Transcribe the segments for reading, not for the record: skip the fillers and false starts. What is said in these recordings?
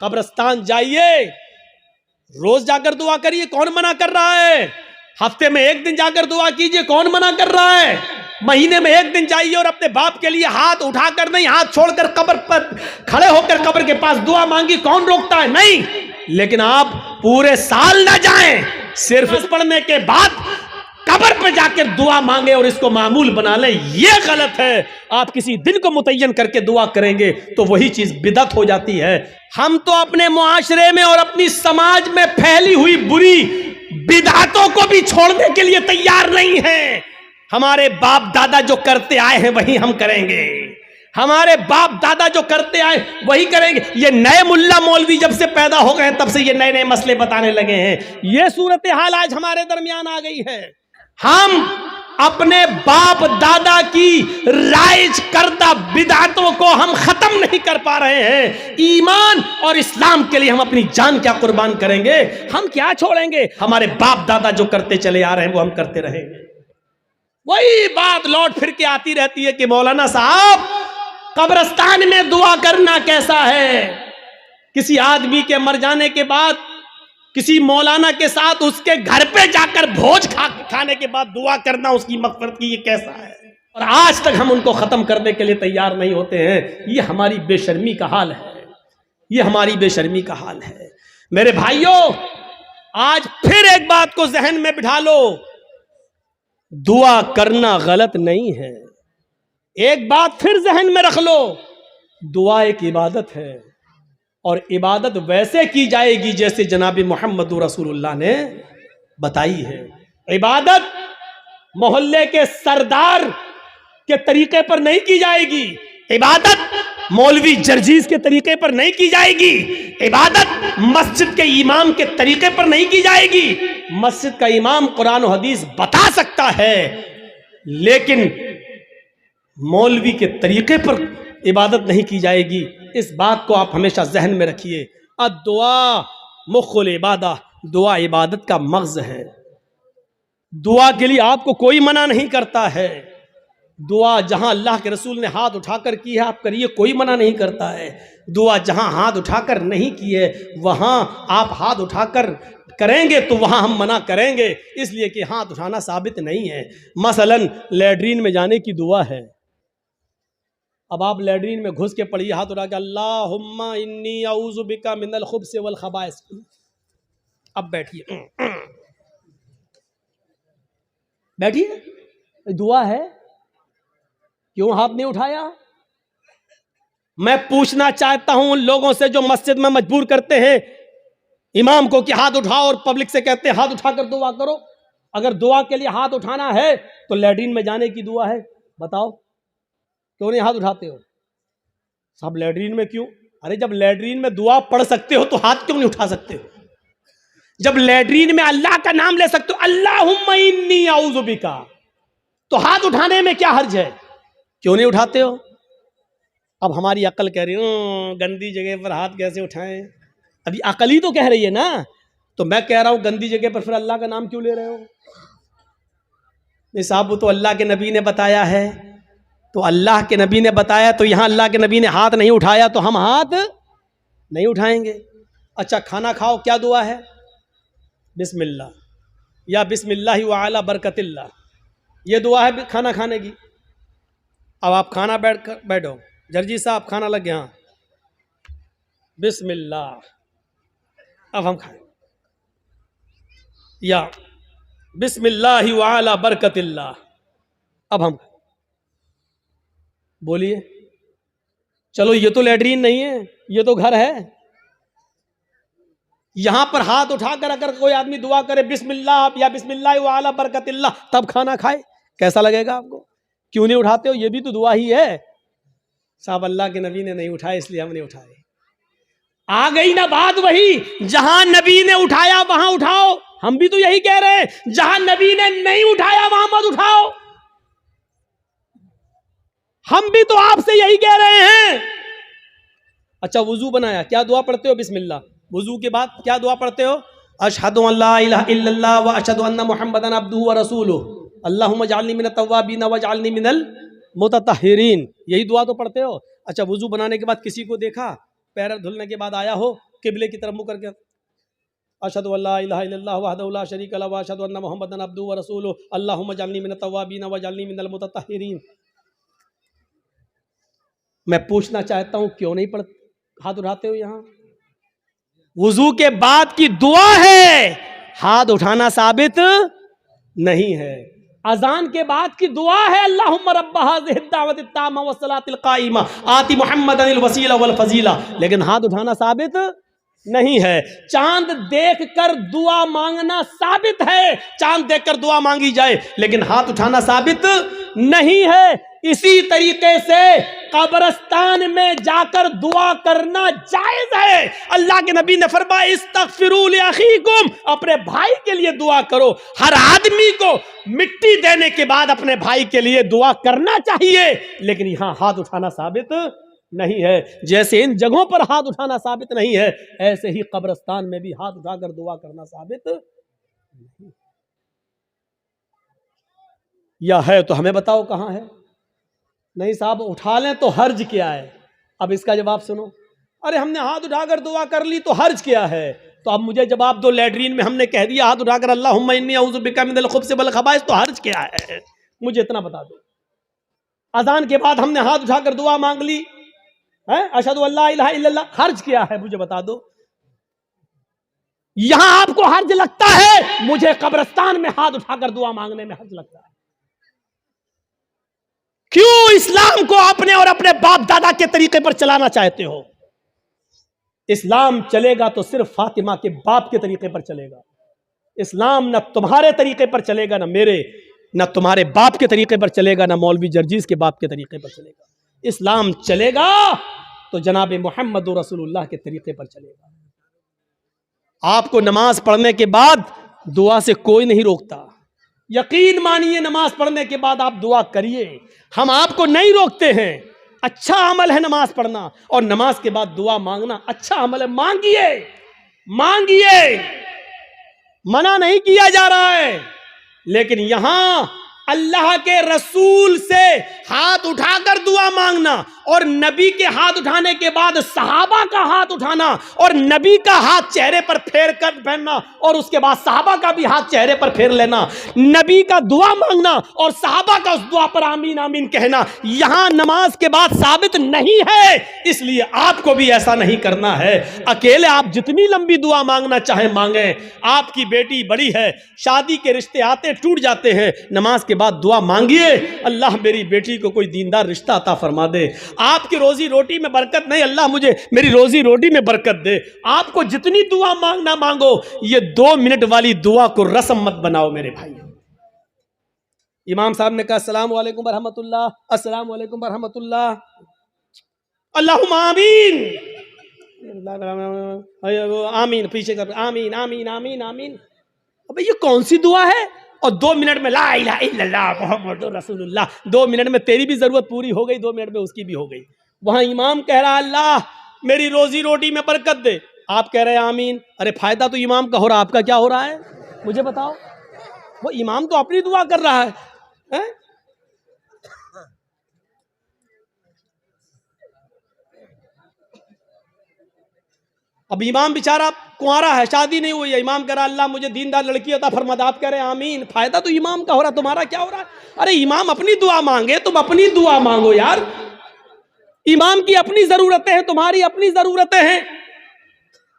कब्रिस्तान जाइए, रोज जाकर दुआ करिए, कौन मना कर रहा है? हफ्ते में एक दिन जाकर दुआ कीजिए, कौन मना कर रहा है? महीने में एक दिन जाइए और अपने बाप के लिए हाथ उठाकर नहीं, हाथ छोड़कर कब्र पर खड़े होकर कब्र के पास दुआ मांगी, कौन रोकता है? नहीं। लेकिन आप पूरे साल ना जाएं, सिर्फ पढ़ने के बाद कब्र पर जाकर दुआ मांगे और इसको मामूल बना लें, यह गलत है। आप किसी दिन को मुतय्यन करके दुआ करेंगे तो वही चीज बिदअत हो जाती है। हम तो अपने मुआशरे में और अपनी समाज में फैली हुई बुरी बिदअतों को भी छोड़ने के लिए तैयार नहीं हैं। हमारे बाप दादा जो करते आए हैं वही हम करेंगे, हमारे बाप दादा जो करते आए वही करेंगे। ये नए मुल्ला मौलवी जब से पैदा हो गए तब से ये नए नए मसले बताने लगे हैं। ये सूरत हाल आज हमारे दरमियान आ गई है। हम अपने बाप दादा की राइज करदा बिदअतों को हम खत्म नहीं कर पा रहे हैं। ईमान और इस्लाम के लिए हम अपनी जान क्या कुर्बान करेंगे, हम क्या छोड़ेंगे? हमारे बाप दादा जो करते चले आ रहे हैं वो हम करते रहेंगे। वही बात लौट फिर के आती रहती है कि मौलाना साहब कब्रिस्तान में दुआ करना कैसा है? किसी आदमी के मर जाने के बाद किसी मौलाना के साथ उसके घर पे जाकर भोज खाने के बाद दुआ करना उसकी मग़फ़िरत की, ये कैसा है? और आज तक हम उनको खत्म करने के लिए तैयार नहीं होते हैं। ये हमारी बेशर्मी का हाल है, ये हमारी बेशर्मी का हाल है। मेरे भाइयों, आज फिर एक बात को जहन में बिठा लो, दुआ करना गलत नहीं है। एक बात फिर जहन में रख लो, दुआ एक इबादत है और इबादत वैसे की जाएगी जैसे जनाब मोहम्मद रसूलुल्लाह ने बताई है। इबादत मोहल्ले के सरदार के तरीके पर नहीं की जाएगी, इबादत मौलवी जर्जीज के तरीके पर नहीं की जाएगी, इबादत मस्जिद के इमाम के तरीके पर नहीं की जाएगी। मस्जिद का इमाम कुरान और हदीस बता सकता है, लेकिन मौलवी के तरीके पर इबादत नहीं की जाएगी। इस बात को आप हमेशा जहन में रखिए। दुआ मुख्कुल इबादा, दुआ इबादत का मग़ज़ है। दुआ के लिए आपको कोई मना नहीं करता है। दुआ जहां अल्लाह के रसूल ने हाथ उठाकर की है आप करिए, कोई मना नहीं करता है। दुआ जहां हाथ उठाकर नहीं की है वहां आप हाथ उठाकर करेंगे तो वहां हम मना करेंगे, इसलिए कि हाथ उठाना साबित नहीं है। मसलन लैट्रीन में जाने की दुआ है, अब आप लैट्रीन में घुस के पढ़िए हाथ उठा के, अल्लाहुम्मा इन्नी औज़ु बिका मिनल खुब्स वल खबाइस। अब बैठिए, बैठिए, दुआ है, क्यों हाथ नहीं उठाया? मैं पूछना चाहता हूं उन लोगों से जो मस्जिद में मजबूर करते हैं इमाम को कि हाथ उठाओ और पब्लिक से कहते हैं हाथ उठाकर दुआ करो। अगर दुआ के लिए हाथ उठाना है तो लैट्रीन में जाने की दुआ है, बताओ क्यों नहीं हाथ उठाते हो? सब लैट्रीन में क्यों? अरे जब लैट्रीन में दुआ पढ़ सकते हो तो हाथ क्यों नहीं उठा सकते हो? जब लैट्रीन में अल्लाह का नाम ले सकते हो, अल्लाहुम्मा इन्नी औज़ु बिका, तो हाथ उठाने में क्या हर्ज है? क्यों नहीं उठाते हो? अब हमारी अकल कह रही है गंदी जगह पर हाथ कैसे उठाएं? अभी अकल ही तो कह रही है ना। तो मैं कह रहा हूं गंदी जगह पर फिर अल्लाह का नाम क्यों ले रहे हो? नहीं साहब, वो तो अल्लाह के नबी ने बताया है, तो अल्लाह के नबी ने बताया तो यहाँ अल्लाह के नबी ने हाथ नहीं उठाया तो हम हाथ नहीं उठाएंगे। अच्छा, खाना खाओ, क्या दुआ है? बिस्मिल्लाह या बिस्मिल्लाहि व अला बरकतिल्लाह, ये दुआ है खाना खाने की। अब आप खाना बैठो, जर्जी साहब खाना लग गया, बिस्मिल्लाह, अब हम खाएं, या बिस्मिल्लाहि व अला बरकतिल्लाह, अब हम बोलिए। चलो ये तो लैट्रीन नहीं है, ये तो घर है। यहां पर हाथ उठाकर अगर कोई आदमी दुआ करे बिस्मिल्लाह या बिस्मिल्लाह व अला बरकतिल्लाह तब खाना खाए, कैसा लगेगा आपको? क्यों नहीं उठाते हो? ये भी तो दुआ ही है। साहब अल्लाह के नबी ने नहीं उठाए इसलिए हम नहीं उठाए। आ गई ना बात वही, जहां नबी ने उठाया वहां उठाओ। हम भी तो यही कह रहे हैं, जहां नबी ने नहीं उठाया वहां मत उठाओ। हम भी तो आपसे यही कह रहे हैं। अच्छा, वुजू बनाया, क्या दुआ पढ़ते हो? बिस्मिल्लाह। वुजू के बाद क्या दुआ पढ़ते हो? अशहदु अल्ला इलाहा इल्लल्लाह व अशहदु अन्ना मुहम्मदन अब्दुहु व रसूलुहु अल्लाहुम्मा जअलनी मिनत तव्वाबीन व जअलनी मिनल मुततहिरीन, यही दुआ तो पढ़ते हो। अच्छा, वुजू बनाने के बाद किसी को देखा, पैर धुलने के बाद आया हो किबले की तरफ मुँह करके अशहदु अल्ला इलाहा इल्लल्लाह वहदहु ला शरीका लहु व अशहदु अन्ना मुहम्मदन अब्दुहु व रसूलुहु अल्लाहुम्मा जअलनी मिनत तव्वाबीन व जअलनी मिनल मुतत्तहिरीन। मैं पूछना चाहता हूं क्यों नहीं पढ़ हाथ उठाते हो? यहां वुजू के बाद की दुआ है, हाथ उठाना साबित नहीं है। अजान के बाद की दुआ है अल्लाहुम्मा रब्बा हाज़िहि दावति ताम्मा व सलातिल काइमा आति मुहम्मदनिल वसीला वल फजीला, लेकिन हाथ उठाना साबित नहीं है। चांद देखकर दुआ मांगना साबित है, चांद देखकर दुआ मांगी जाए, लेकिन हाथ उठाना साबित नहीं है। इसी तरीके से कब्रिस्तान में जाकर दुआ करना जायज है। अल्लाह के नबी ने फरमाया इस्तगफिरू लि अखीकुम, अपने भाई के लिए दुआ करो। हर आदमी को मिट्टी देने के बाद अपने भाई के लिए दुआ करना चाहिए, लेकिन यहां हाथ उठाना साबित नहीं है। जैसे इन जगहों पर हाथ उठाना साबित नहीं है, ऐसे ही कब्रिस्तान में भी हाथ उठाकर दुआ करना साबित नहीं। या है तो हमें बताओ कहां है? नहीं साहब, उठा लें तो हर्ज क्या है? अब इसका जवाब सुनो। अरे हमने हाथ उठाकर दुआ कर ली तो हर्ज क्या है? तो अब मुझे जवाब दो, लैट्रीन में हमने कह दिया हाथ उठाकर अल्लाहुम्मा इन्नी अऊज़ु बिका मिनल खुब्ज़ि वल खबाइस, तो हर्ज क्या है? मुझे इतना बता दो। अजान के बाद हमने हाथ उठाकर दुआ मांग ली है, अशहदु अल्ला इलाहा इल्लल्लाह, हर्ज क्या है? मुझे बता दो। यहां आपको हर्ज लगता है, मुझे कब्रिस्तान में हाथ उठाकर दुआ मांगने में हर्ज लगता है। क्यों इस्लाम को अपने और अपने बाप दादा के तरीके पर चलाना चाहते हो? इस्लाम चलेगा तो सिर्फ फातिमा के बाप के तरीके पर चलेगा। इस्लाम न तुम्हारे तरीके पर चलेगा, न मेरे, न तुम्हारे बाप के तरीके पर चलेगा, न मौलवी जर्जीज के बाप के तरीके पर चलेगा। इस्लाम चलेगा तो जनाब मोहम्मद रसूलुल्लाह के तरीके पर चलेगा। आपको नमाज पढ़ने के बाद दुआ से कोई नहीं रोकता। यकीन मानिए, नमाज पढ़ने के बाद आप दुआ करिए, हम आपको नहीं रोकते हैं। अच्छा अमल है नमाज पढ़ना, और नमाज के बाद दुआ मांगना अच्छा अमल है। मांगिए, मांगिए, मना नहीं किया जा रहा है। लेकिन यहां अल्लाह के रसूल से हाथ उठाकर दुआ मांगना, और नबी के हाथ उठाने के बाद सहाबा का हाथ उठाना, और नबी का हाथ चेहरे पर फेर कर पहनना, और उसके बाद सहाबा का भी हाथ चेहरे पर फेर लेना, नबी का दुआ मांगना और सहाबा का उस दुआ पर आमीन आमीन कहना, यहां नमाज के बाद साबित नहीं है। इसलिए आपको भी ऐसा नहीं करना है। अकेले आप जितनी लंबी दुआ मांगना चाहे मांगे। आपकी बेटी बड़ी है, शादी के रिश्ते आते टूट जाते हैं, नमाज के बाद दुआ मांगिए, अल्लाह मेरी बेटी को कोई दीनदार रिश्ता अता फरमा दे। आपकी रोजी रोटी में बरकत नहीं, अल्लाह मुझे मेरी रोजी रोटी में बरकत दे। आपको जितनी दुआ मांगना मांगो, ये 2 मिनट वाली दुआ को रस्म मत बनाओ मेरे भाई। इमाम साहब ने कहा अस्सलाम वालेकुम रहमतुल्लाह, अस्सलाम वालेकुम रहमतुल्लाह, अल्लाहुम्मा आमीन, आमीन, पीछे कर आमीन आमीन आमीन आमीन। अबे ये कौन सी दुआ है? और 2 मिनट में ला इलाहा इल्लल्लाह मुहम्मदुर रसूलुल्लाह। 2 मिनट में तेरी भी जरूरत पूरी हो गई, 2 मिनट में उसकी भी हो गई। वहां इमाम कह रहा अल्लाह मेरी रोजी रोटी में बरकत दे, आप कह रहे हैं आमीन। अरे फायदा तो इमाम का हो रहा, आपका क्या हो रहा है मुझे बताओ? वो इमाम तो अपनी दुआ कर रहा है, है? अब इमाम बेचारा कुंवारा है, शादी नहीं हुई है, इमाम कह रहा अल्लाह मुझे दीनदार लड़की अता फरमा दे, आप कह रहे हैं आमीन। फायदा तो इमाम का हो रहा, तुम्हारा क्या हो रहा है? अरे इमाम अपनी दुआ मांगे, तुम अपनी दुआ मांगो यार। इमाम की अपनी जरूरतें हैं, तुम्हारी अपनी जरूरतें हैं।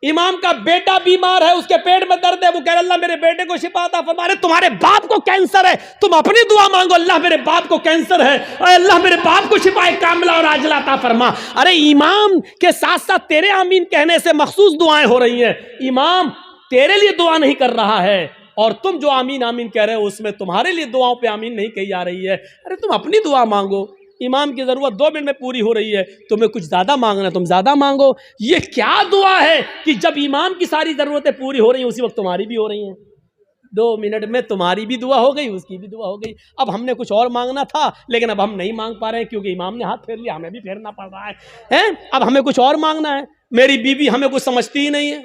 इमाम का बेटा बीमार है, उसके पेट में दर्द है, वो कह रहा अल्लाह मेरे बेटे को शिफा अता फरमा। रहे तुम्हारे बाप को कैंसर है, तुम अपनी दुआ मांगो अल्लाह मेरे बाप को कैंसर है, अल्लाह मेरे बाप को शिफाए कामिला और आजिला अता फरमा। अरे इमाम के साथ साथ तेरे आमीन कहने से मखसूस दुआएं हो रही हैं। इमाम तेरे लिए दुआ नहीं कर रहा है, और तुम जो आमीन आमीन कह रहे हो उसमें तुम्हारे लिए दुआओं पे आमीन नहीं कही जा रही है। अरे तुम अपनी दुआ मांगो, इमाम की जरूरत 2 मिनट में पूरी हो रही है, तुम्हें कुछ ज्यादा मांगना है तुम ज्यादा मांगो। ये क्या दुआ है कि जब इमाम की सारी जरूरतें पूरी हो रही हैं उसी वक्त तुम्हारी भी हो रही हैं। 2 मिनट में तुम्हारी भी दुआ हो गई, उसकी भी दुआ हो गई। अब हमने कुछ और मांगना था, लेकिन अब हम नहीं मांग पा रहे हैं क्योंकि इमाम ने हाथ फेर लिया, हमें भी फेरना पड़ रहा है? अब हमें कुछ और मांगना है। मेरी बीवी हमें कुछ समझती ही नहीं है,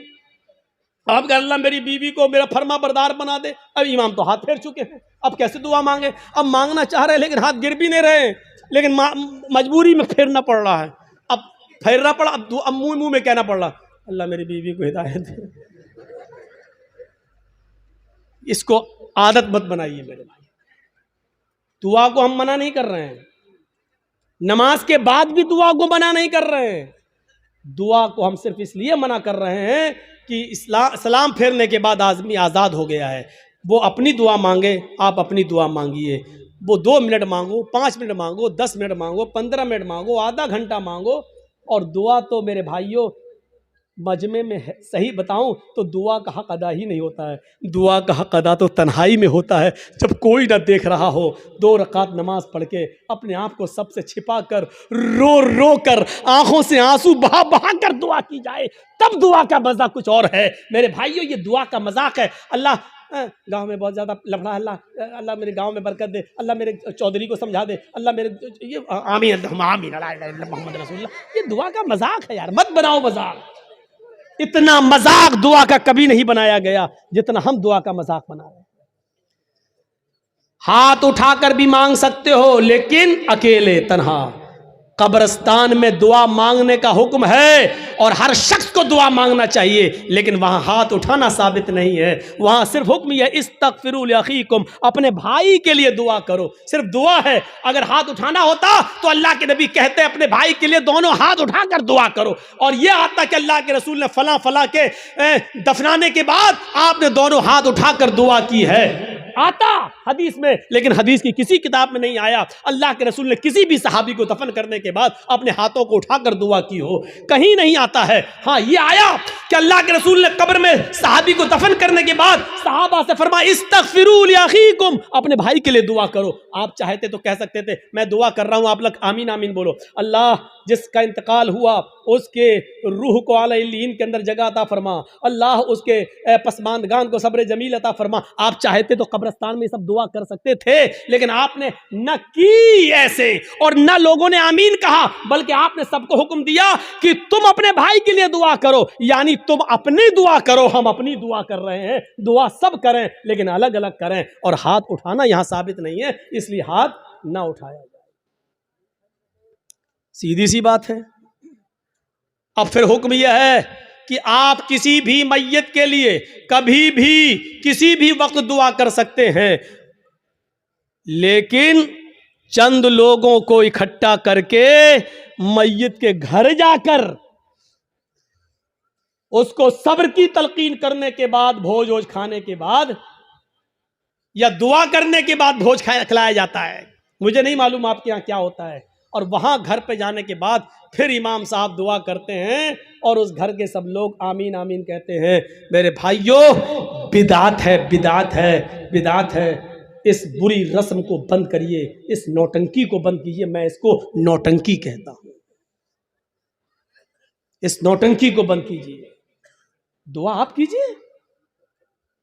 अब अल्लाह मेरी बीवी को मेरा फर्मा बरदार बना दे। अब इमाम तो हाथ फेर चुके हैं, अब कैसे दुआ मांगे? अब मांगना चाह रहे हैं लेकिन हाथ गिर भी नहीं रहे, लेकिन मजबूरी में फेरना पड़ रहा है। अब फेरना पड़ा, अब मुंह में कहना पड़ रहा अल्लाह मेरी बीवी को हिदायत दे। इसको आदत मत बनाइए मेरे भाई। दुआ को हम मना नहीं कर रहे हैं, नमाज के बाद भी दुआ को मना नहीं कर रहे हैं। दुआ को हम सिर्फ इसलिए मना कर रहे हैं कि सलाम फेरने के बाद आदमी आज़ाद हो गया है। वो अपनी दुआ मांगे, आप अपनी दुआ मांगिए। वो 2 मिनट मांगो, 5 मिनट मांगो, 10 मिनट मांगो, 15 मिनट मांगो, आधा घंटा मांगो। और दुआ तो मेरे भाइयों मजमे में है, सही बताऊं तो दुआ का हक अदा ही नहीं होता है। दुआ का हक अदा तो तन्हाई में होता है, जब कोई ना देख रहा हो, 2 रकात नमाज पढ़ के अपने आप को सबसे छिपा कर, रो रो कर, आंखों से आंसू बहा बहा कर दुआ की जाए, तब दुआ का मजा कुछ और है मेरे भाइयों। ये दुआ का मजाक है। अल्लाह गांव में बहुत ज़्यादा लफड़ा, अल्लाह मेरे गांव में बरकत दे, अल्लाह मेरे चौधरी को समझा दे, अल्लाह मेरे ये आमीन मोहम्मद रसूलुल्लाह। ये दुआ का मजाक है यार, मत बनाओ मजाक। इतना मजाक दुआ का कभी नहीं बनाया गया जितना हम दुआ का मजाक बना रहे हैं। हाथ उठाकर भी मांग सकते हो, लेकिन अकेले तन्हा। कब्रिस्तान में दुआ मांगने का हुक्म है और हर शख्स को दुआ मांगना चाहिए, लेकिन वहां हाथ उठाना साबित नहीं है। वहां सिर्फ हुक्म यह इस्तगफिरू लिअखीकुम, अपने भाई के लिए दुआ करो, सिर्फ दुआ है। अगर हाथ उठाना होता तो अल्लाह के नबी कहते अपने भाई के लिए दोनों हाथ उठाकर दुआ करो। और यह आता कि अल्लाह के रसूल ने फला फला के दफनाने के बाद आपने दोनों हाथ उठाकर दुआ की है, आता हदीस में, लेकिन हदीस की किसी किताब में नहीं आया अल्लाह के रसूल ने किसी भी सहाबी को दफन करने के बाद अपने हाथों को उठाकर दुआ की हो, कहीं नहीं आता है। हाँ, ये आया कि अल्लाह के रसूल ने कब्र में सहाबी को दफन करने के बाद सहाबा से फरमाया इस्तगफिरू लिअखीकुम, अपने भाई के लिए दुआ करो। आप चाहते तो कह सकते थे मैं दुआ कर रहा हूं, आप लोग आमीन आमीन बोलो। अल्लाह जिसका इंतकाल हुआ उसके रूह को आला इल्लीन के अंदर जगह अता फरमा, अल्लाह उसके पसमानदगान को सब्र जमील अता फरमा। आप चाहते तो कब्रिस्तान में सब दुआ कर सकते थे, लेकिन आपने न की ऐसे और न लोगों ने आमीन कहा, बल्कि आपने सबको हुक्म दिया कि तुम अपने भाई के लिए दुआ करो। यानी तुम अपनी दुआ करो, हम अपनी दुआ कर रहे हैं। दुआ सब करें लेकिन अलग अलग करें, और हाथ उठाना यहां साबित नहीं है, इसलिए हाथ ना उठाया जाए। सीधी सी बात है। अब फिर हुक्म यह है कि आप किसी भी मैयत के लिए कभी भी किसी भी वक्त दुआ कर सकते हैं, लेकिन चंद लोगों को इकट्ठा करके मैयत के घर जाकर उसको सब्र की तलकीन करने के बाद, भोज वोज खाने के बाद या दुआ करने के बाद भोज खिलाया जाता है। मुझे नहीं मालूम आपके यहां क्या होता है। और वहां घर पे जाने के बाद फिर इमाम साहब दुआ करते हैं और उस घर के सब लोग आमीन आमीन कहते हैं। मेरे भाइयों, बिदात है, बिदात है, बिदात है। इस बुरी रस्म को बंद करिए, इस नौटंकी को बंद कीजिए। मैं इसको नौटंकी कहता हूं। इस नौटंकी को बंद कीजिए, दुआ आप कीजिए।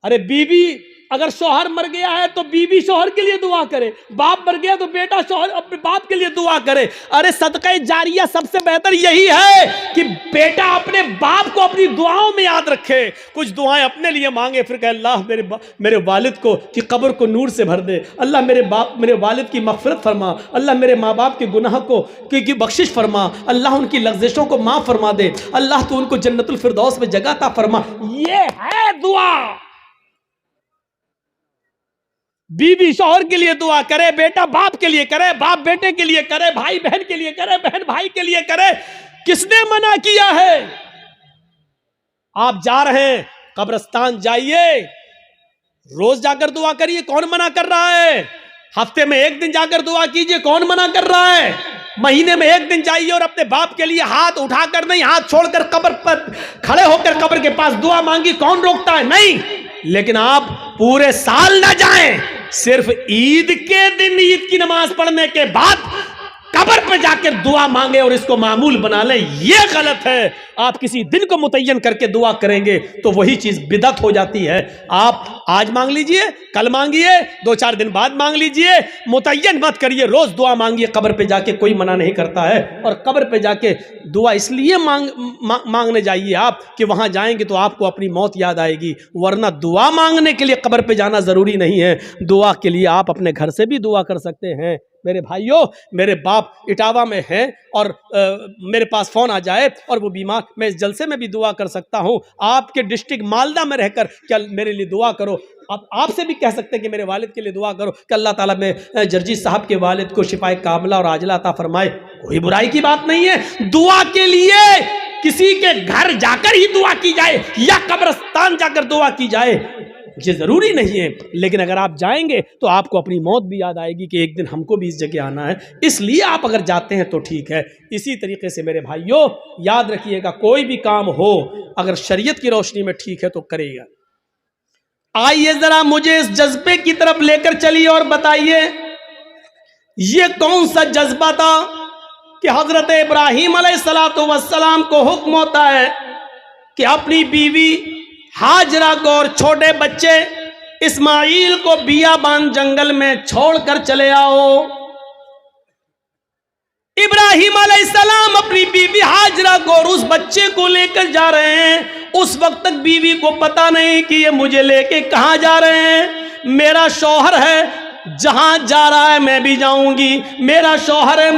अरे बीवी, अगर शौहर मर गया है तो बीवी शौहर के लिए दुआ करे, बाप मर गया तो बेटा शौहर अपने बाप के लिए दुआ करे। अरे सदका जारिया सबसे बेहतर यही है कि बेटा अपने बाप को अपनी दुआओं में याद रखे, कुछ दुआएं अपने लिए मांगे, फिर कहे अल्लाह मेरे वालिद को की कब्र को नूर से भर दे, अल्लाह मेरे वालिद की मग़फ़िरत फरमा, अल्लाह मेरे माँ बाप के गुनाह को की बख्शिश फरमा, अल्लाह उनकी लग़्ज़िशों को माफ़ फरमा दे, अल्लाह तो उनको जन्नतुल फिरदौस में जगह अता फरमा। ये है दुआ। बीवी शौहर के लिए दुआ करे, बेटा बाप के लिए करे, बाप बेटे के लिए करे, भाई बहन के लिए करे, बहन भाई के लिए करे। किसने मना किया है? आप जा रहे हैं कब्रिस्तान, जाइए, रोज जाकर दुआ करिए, कौन मना कर रहा है? हफ्ते में 1 दिन जाकर दुआ कीजिए, कौन मना कर रहा है? महीने में 1 दिन जाइए और अपने बाप के लिए हाथ उठाकर नहीं, हाथ छोड़कर कब्र पर खड़े होकर कब्र के पास दुआ मांगी, कौन रोकता है? नहीं। लेकिन आप पूरे साल ना जाएं, सिर्फ ईद के दिन ईद की नमाज पढ़ने के बाद कब्र पे जाकर दुआ मांगे और इसको मामूल बना लें, यह गलत है। आप किसी दिन को मुतय्यन करके दुआ करेंगे तो वही चीज बिदअत हो जाती है। आप आज मांग लीजिए, कल मांगिए, 2-4 दिन बाद मांग लीजिए, मुतय्यन मत करिए, रोज दुआ मांगिए कब्र पे जाके, कोई मना नहीं करता है। और कब्र पे जाके दुआ इसलिए मांगने जाइए आप कि वहां जाएंगे तो आपको अपनी मौत याद आएगी, वरना दुआ मांगने के लिए कब्र पे जाना जरूरी नहीं है। दुआ के लिए आप अपने घर से भी दुआ कर सकते हैं। मेरे भाइयों, मेरे बाप इटावा में हैं और मेरे पास फ़ोन आ जाए और वो बीमार, मैं इस जलसे में भी दुआ कर सकता हूँ, आपके डिस्ट्रिक्ट मालदा में रहकर क्या मेरे लिए दुआ करो। अब आपसे भी कह सकते हैं कि मेरे वालिद के लिए दुआ करो कि अल्लाह ताला में जर्जी साहब के वालिद को शिफाए कामला और आजला अता फरमाए। कोई बुराई की बात नहीं है। दुआ के लिए किसी के घर जाकर ही दुआ की जाए या कब्रिस्तान जाकर दुआ की जाए ये जरूरी नहीं है, लेकिन अगर आप जाएंगे तो आपको अपनी मौत भी याद आएगी कि एक दिन हमको भी इस जगह आना है, इसलिए आप अगर जाते हैं तो ठीक है। इसी तरीके से मेरे भाइयों याद रखिएगा, कोई भी काम हो अगर शरीयत की रोशनी में ठीक है तो करेगा। आइए जरा मुझे इस जज्बे की तरफ लेकर चलिए और बताइए ये कौन सा जज्बा था कि हजरत इब्राहीम अलैहिस्सलातु वस्सलाम को हुक्म होता है कि अपनी बीवी हाजरा को और छोटे बच्चे इस्माइल को बियाबान जंगल में छोड़कर चले आओ। इब्राहीम अलैहिस्सलाम अपनी बीवी हाजरा को और उस बच्चे को लेकर जा रहे हैं। उस वक्त तक बीवी को पता नहीं कि ये मुझे लेके कहां जा रहे हैं। मेरा शौहर है, जहां जा रहा है मैं भी जाऊंगी। मेरा शौहर है,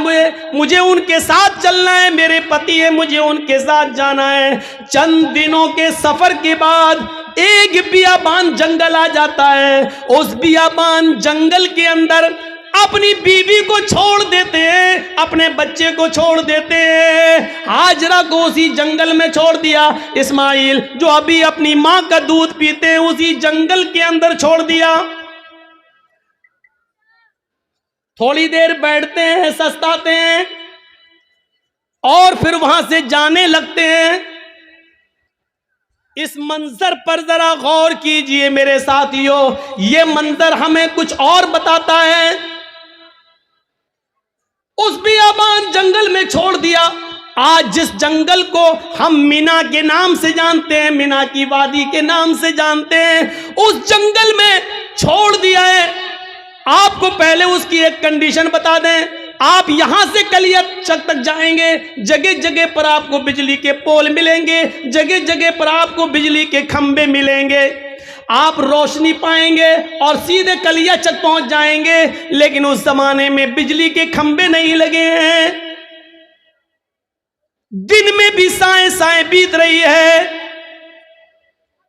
मुझे उनके साथ चलना है। मेरे पति है, मुझे उनके साथ जाना है। चंद दिनों के सफर के बाद एक बियाबान जंगल आ जाता है। उस बियाबान जंगल के अंदर अपनी बीवी को छोड़ देते हैं, अपने बच्चे को छोड़ देते हैं। हाजरा को उसी जंगल में छोड़ दिया। इस्माइल जो अभी अपनी मां का दूध पीते हैं उसी जंगल के अंदर छोड़ दिया। थोड़ी देर बैठते हैं, सस्ताते हैं और फिर वहां से जाने लगते हैं। इस मंजर पर जरा गौर कीजिए मेरे साथियों, ये मंजर हमें कुछ और बताता है। उस बियाबान जंगल में छोड़ दिया। आज जिस जंगल को हम मीना के नाम से जानते हैं, मीना की वादी के नाम से जानते हैं, उस जंगल में छोड़ दिया है। आपको पहले उसकी एक कंडीशन बता दें, आप यहां से कलिया चक तक जाएंगे, जगह जगह पर आपको बिजली के पोल मिलेंगे, जगह जगह पर आपको बिजली के खंबे मिलेंगे, आप रोशनी पाएंगे और सीधे कलिया चक पहुंच जाएंगे। लेकिन उस जमाने में बिजली के खंबे नहीं लगे हैं, दिन में भी साएं साएं बीत रही है।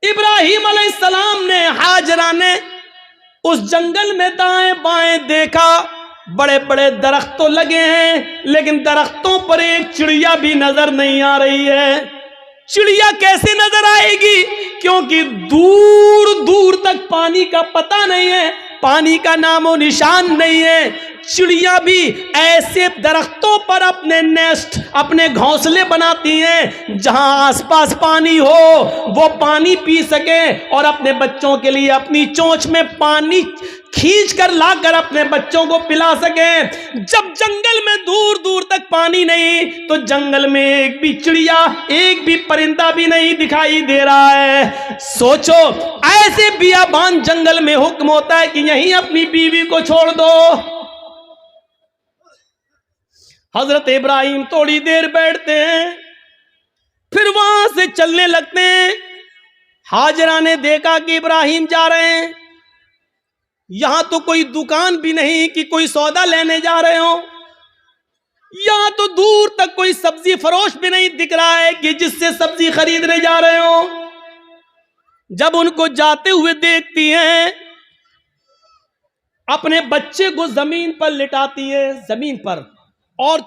इब्राहीम अलैहिस्सलाम ने, हाजरा ने उस जंगल में दाएं बाएं देखा, बड़े बड़े दरख्त तो लगे हैं लेकिन दरख्तों पर एक चिड़िया भी नजर नहीं आ रही है। चिड़िया कैसे नजर आएगी, क्योंकि दूर दूर तक पानी का पता नहीं है, पानी का नामो निशान नहीं है। चिड़िया भी ऐसे दरख्तों पर अपने नेस्ट, अपने घोंसले बनाती हैं जहां आसपास पानी हो, वो पानी पी सके और अपने बच्चों के लिए अपनी चोंच में पानी खींच कर लाकर अपने बच्चों को पिला सके। जब जंगल में दूर दूर तक पानी नहीं तो जंगल में एक भी चिड़िया, एक भी परिंदा भी नहीं दिखाई दे रहा है। सोचो, ऐसे बियाबान जंगल में हुक्म होता है कि यहीं अपनी बीवी को छोड़ दो। हजरत इब्राहिम थोड़ी देर बैठते हैं, फिर वहां से चलने लगते हैं। हाजरा ने देखा कि इब्राहिम जा रहे हैं, यहां तो कोई दुकान भी नहीं कि कोई सौदा लेने जा रहे हो, यहां तो दूर तक कोई सब्जी फरोश भी नहीं दिख रहा है कि जिससे सब्जी खरीदने जा रहे हो। जब उनको जाते हुए देखती हैं, अपने बच्चे को जमीन पर लिटाती है, जमीन पर, और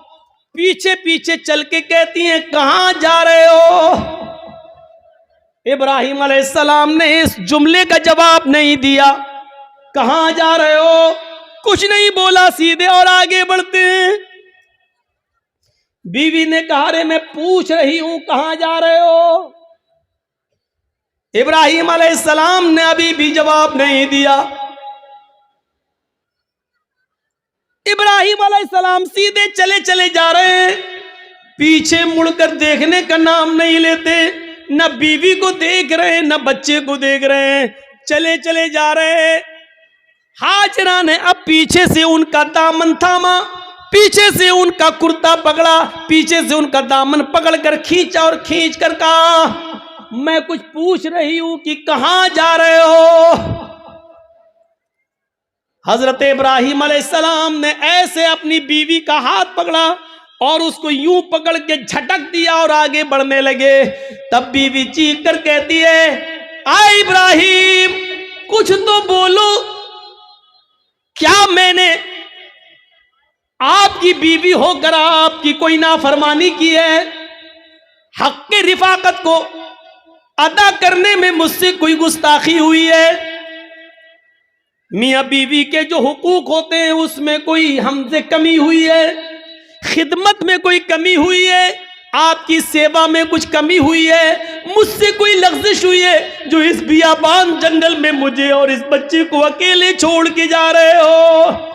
पीछे पीछे चल के कहती हैं कहां जा रहे हो। इब्राहिम अलैहिस्सलाम ने इस जुमले का जवाब नहीं दिया, कहां जा रहे हो कुछ नहीं बोला, सीधे और आगे बढ़ते हैं। बीवी ने कहा, रे मैं पूछ रही हूं कहां जा रहे हो। इब्राहिम अलैहिस्सलाम ने अभी भी जवाब नहीं दिया। इब्राहिम अलैहिस्सलाम सीधे चले चले जा रहे हैं, पीछे मुड़कर देखने का नाम नहीं लेते। न बीवी को देख रहे हैं, न बच्चे को देख रहे हैं, चले चले जा रहे हैं। हाजरा ने अब पीछे से उनका दामन थामा, पीछे से उनका कुर्ता पकड़ा, पीछे से उनका दामन पकड़कर खींचा और खींच कर कहा, मैं कुछ पूछ रही हूं कि कहां जा रहे हो। हजरत इब्राहिम अलैहिस्सलाम ने ऐसे अपनी बीवी का हाथ पकड़ा, और उसको यूं पकड़ के झटक दिया और आगे बढ़ने लगे। तब बीवी चीख कर कहती है, आ इब्राहिम कुछ तो बोलो, क्या मैंने आपकी बीवी होकर आपकी कोई नाफरमानी की है? हक के रिफाकत को अदा करने में मुझसे कोई गुस्ताखी हुई है? मियां बीवी के जो हुकूक होते हैं उसमें कोई हमसे कमी हुई है? खिदमत में कोई कमी हुई है? आपकी सेवा में कुछ कमी हुई है? मुझसे कोई लग़्ज़िश हुई है जो इस बियाबान जंगल में मुझे और इस बच्चे को अकेले छोड़ के जा रहे हो?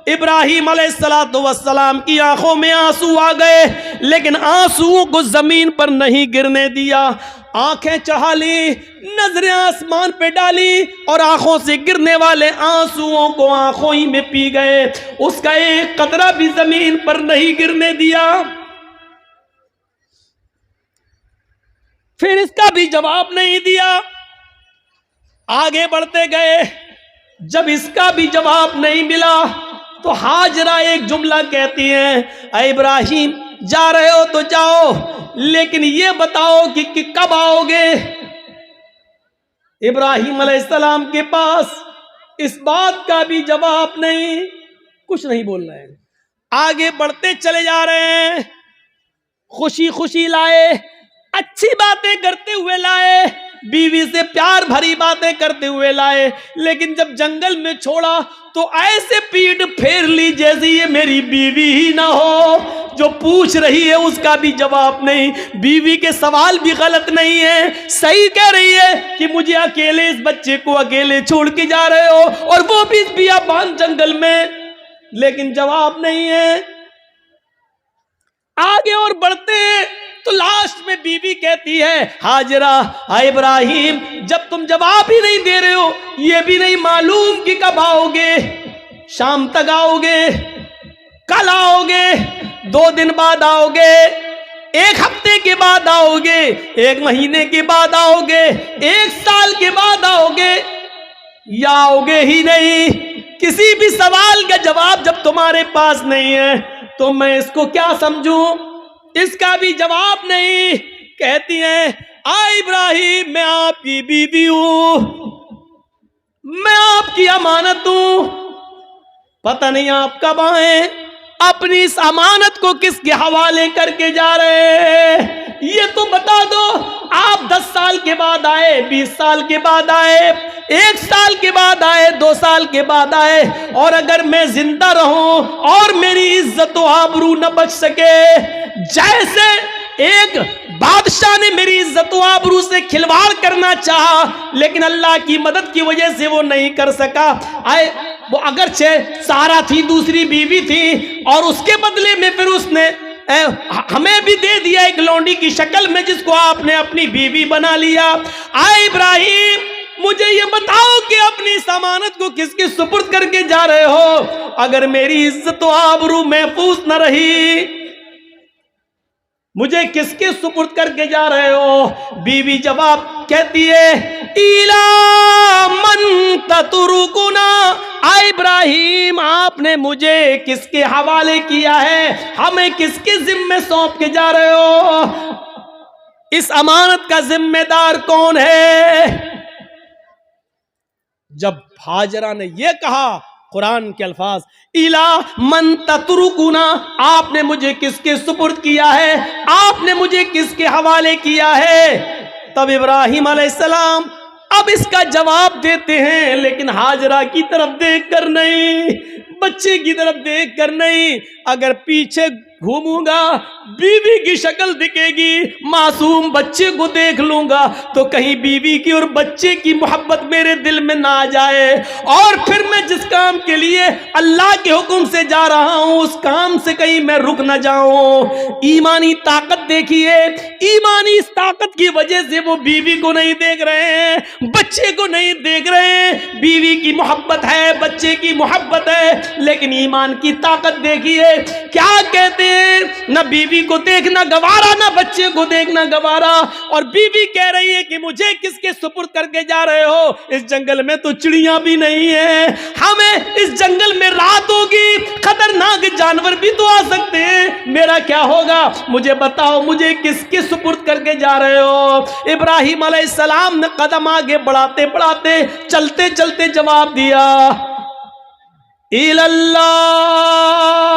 इब्राहिम अलैहिस्सलाम की आंखों में आंसू आ गए, लेकिन आंसुओं को जमीन पर नहीं गिरने दिया। आंखें चढ़ा ली, नजरें आसमान पे डाली और आंखों से गिरने वाले आंसुओं को आंखों ही में पी गए। उसका एक कतरा भी जमीन पर नहीं गिरने दिया। फिर इसका भी जवाब नहीं दिया। आगे बढ़ते गए। जब इसका भी जवाब नहीं मिला तो हाजरा एक जुमला कहती हैं, ऐ इब्राहिम जा रहे हो तो जाओ, लेकिन ये बताओ कि कब आओगे? इब्राहिम अलैहिस्सलाम के पास इस बात का भी जवाब नहीं, कुछ नहीं बोल रहे हैं। आगे बढ़ते चले जा रहे हैं। खुशी खुशी लाए, अच्छी बातें करते हुए लाए, बीवी से प्यार भरी बातें करते हुए लाए, लेकिन जब जंगल में छोड़ा तो ऐसे पीठ फेर ली जैसे ये मेरी बीवी ही ना हो। जो पूछ रही है उसका भी जवाब नहीं। बीवी के सवाल भी गलत नहीं है, सही कह रही है कि मुझे अकेले इस बच्चे को अकेले छोड़ के जा रहे हो, और वो भी इस बियाबान जंगल में, लेकिन जवाब नहीं है। आगे और बढ़ते हैं तो लास्ट में बीवी कहती है, हाजरा इब्राहिम जब तुम जवाब ही नहीं दे रहे हो, ये भी नहीं मालूम कि कब आओगे, शाम तक आओगे, कल आओगे, 2 दिन बाद आओगे, 1 हफ्ते के बाद आओगे, 1 महीने के बाद आओगे, 1 साल के बाद आओगे, या आओगे ही नहीं? किसी भी सवाल का जवाब जब तुम्हारे पास नहीं है तो मैं इसको क्या समझूं? इसका भी जवाब नहीं। कहती है, आ इब्राहिम मैं आपकी बीवी हूं, मैं आपकी अमानत हूं, पता नहीं आप कब आए, अपनी इस अमानत को किसके हवाले करके जा रहे हैं? ये तो बता दो। आप 10 साल के बाद आए, 20 साल के बाद आए, 1 साल के बाद आए, 2 साल के बाद आए, और अगर मैं जिंदा रहूं और मेरी इज्जत व आबरू न बच सके, जैसे एक बादशाह ने मेरी इज्जत व आबरू से खिलवाड़ करना चाहा, लेकिन अल्लाह की मदद की वजह से वो नहीं कर सका। वो अगरचे सारा थी, दूसरी बीवी थी, और उसके बदले में फिर उसने हमें भी दे दिया एक लौंडी की शक्ल में, जिसको आपने अपनी बीवी बना लिया। आए इब्राहिम मुझे ये बताओ कि अपनी इस अमानत को किसके सुपुर्द करके जा रहे हो? अगर मेरी इज्जत व आबरू महफूज न रही, मुझे किसके सुपुर्द करके जा रहे हो? बीवी जवाब कहती है, इला मन ततरुकुना, आ इब्राहिम आपने मुझे किसके हवाले किया है? हमें किसके जिम्मे सौंप के जा रहे हो? इस अमानत का जिम्मेदार कौन है? जब हाजरा ने यह कहा, कुरान के अल्फाज, इला मन ततरुकुना, आपने मुझे किसके सुपुर्द किया है, आपने मुझे किसके हवाले किया है? तब इब्राहिम अलैहिस्सलाम अब इसका जवाब देते हैं, लेकिन हाजरा की तरफ देख कर नहीं, बच्चे की तरफ देख कर नहीं। अगर पीछे घूमूंगा बीवी की शक्ल दिखेगी, मासूम बच्चे को देख लूंगा तो कहीं बीवी की और बच्चे की मोहब्बत मेरे दिल में ना आ जाए, और फिर मैं जिस काम के लिए अल्लाह के हुक्म से जा रहा हूं उस काम से कहीं मैं रुक ना जाऊं। ईमानी ताकत देखिए, ईमानी इस ताकत की वजह से वो बीवी को नहीं देख रहे हैं, बच्चे को नहीं देख रहे हैं। बीवी की मोहब्बत है, बच्चे की मोहब्बत है, लेकिन ईमान की ताकत देखिए। क्या कहते न बीवी को देखना गवारा, न बच्चे को देखना गवारा। और बीवी कह रही है कि मुझे किसके सुपुर्द करके जा रहे हो? इस जंगल में तो चिड़ियां भी नहीं है, हमें इस जंगल में रात होगी, खतरनाक जानवर भी तो आ सकते हैं, मेरा क्या होगा? मुझे बताओ, मुझे किसके सुपुर्द करके जा रहे हो? इब्राहिम अलैहिस्सलाम ने कदम आगे बढ़ाते बढ़ाते, चलते चलते जवाब दिया, इल्लल्लाह